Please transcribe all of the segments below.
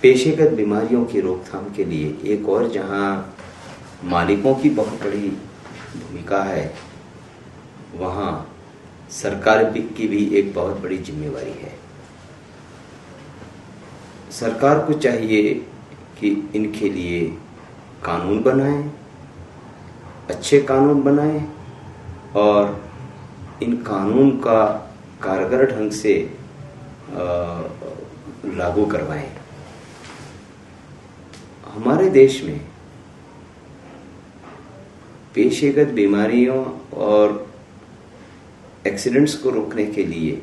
पेशेगत बीमारियों की रोकथाम के लिए एक और जहां मालिकों की बहुत बड़ी भूमिका है, वहां सरकार की भी एक बहुत बड़ी जिम्मेवारी है। सरकार को चाहिए कि इनके लिए कानून बनाएं, अच्छे कानून बनाएं और इन कानून का कारगर ढंग से लागू करवाएं। हमारे देश में पेशेगत बीमारियों और एक्सीडेंट्स को रोकने के लिए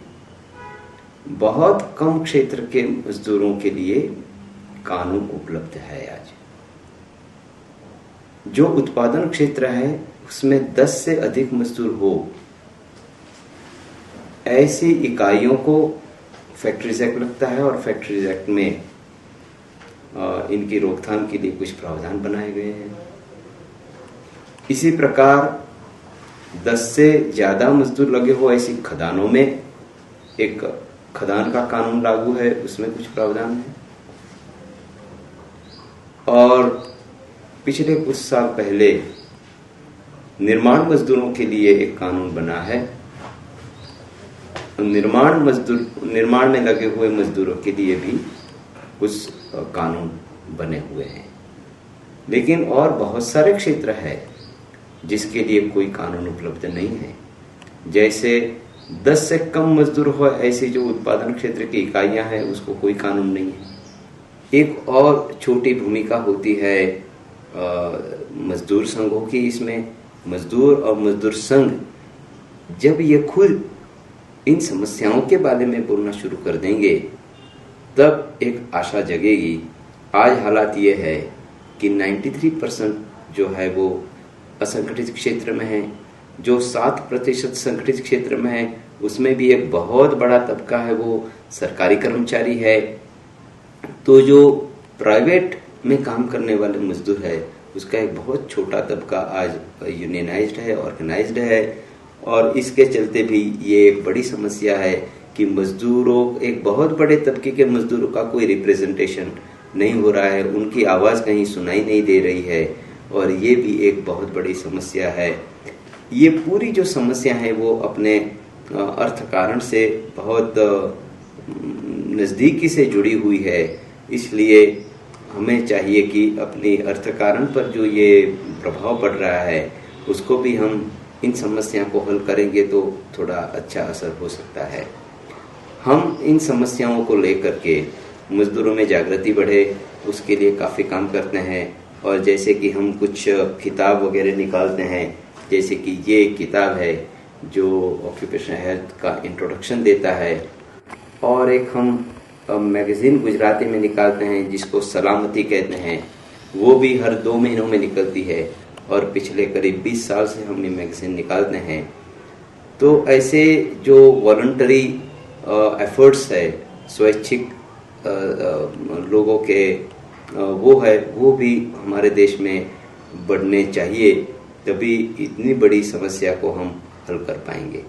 बहुत कम क्षेत्र के मजदूरों के लिए कानून उपलब्ध है। आज जो उत्पादन क्षेत्र है उसमें 10 से अधिक मजदूर हो, ऐसी इकाइयों को फैक्ट्रीज एक्ट लगता है और फैक्ट्रीज एक्ट में इनकी रोकथाम के लिए कुछ प्रावधान बनाए गए हैं। इसी प्रकार 10 से ज्यादा मजदूर लगे हो ऐसी खदानों में एक खदान का कानून लागू है, उसमें कुछ प्रावधान है। और पिछले कुछ साल पहले निर्माण मजदूरों के लिए एक कानून बना है। निर्माण में लगे हुए मजदूरों के लिए भी कुछ कानून बने हुए हैं। लेकिन और बहुत सारे क्षेत्र है जिसके लिए कोई कानून उपलब्ध नहीं है। जैसे 10 से कम मजदूर हो ऐसे जो उत्पादन क्षेत्र की इकाइयां हैं, उसको कोई कानून नहीं है। एक और छोटी भूमिका होती है मजदूर संघों की। इसमें मजदूर और मजदूर संघ जब ये खुद इन समस्याओं के बारे में बोलना शुरू कर देंगे तब एक आशा जगेगी। आज हालात ये है कि 93% जो है वो असंगठित क्षेत्र में है। जो 7% संगठित क्षेत्र में है उसमें भी एक बहुत बड़ा तबका है वो सरकारी कर्मचारी है। तो जो प्राइवेट में काम करने वाले मजदूर है उसका एक बहुत छोटा तबका आज यूनियनाइज्ड है, ऑर्गेनाइज्ड है। और इसके चलते भी ये एक बड़ी समस्या है कि मजदूरों, एक बहुत बड़े तबके के मजदूरों का कोई रिप्रेजेंटेशन नहीं हो रहा है, उनकी आवाज़ कहीं सुनाई नहीं दे रही है। और ये भी एक बहुत बड़ी समस्या है। ये पूरी जो समस्या है वो अपने अर्थ कारण से बहुत नज़दीकी से जुड़ी हुई है। इसलिए हमें चाहिए कि अपनी अर्थ कारण पर जो ये प्रभाव पड़ रहा है उसको भी हम इन समस्या को हल करेंगे तो थोड़ा अच्छा असर हो सकता है। हम इन समस्याओं को लेकर के मजदूरों में जागृति बढ़े उसके लिए काफ़ी काम करते हैं। और जैसे कि हम कुछ किताब वगैरह निकालते हैं, जैसे कि ये किताब है जो ऑक्यूपेशनल हेल्थ का इंट्रोडक्शन देता है। और एक हम मैगज़ीन गुजराती में निकालते हैं जिसको सलामती कहते हैं, वो भी हर 2 महीनों में निकलती है। और पिछले करीब 20 साल से हम ये मैगज़ीन निकालते हैं। तो ऐसे जो वॉलंटरी एफर्ट्स है, स्वैच्छिक लोगों के वो भी हमारे देश में बढ़ने चाहिए, तभी इतनी बड़ी समस्या को हम हल कर पाएंगे।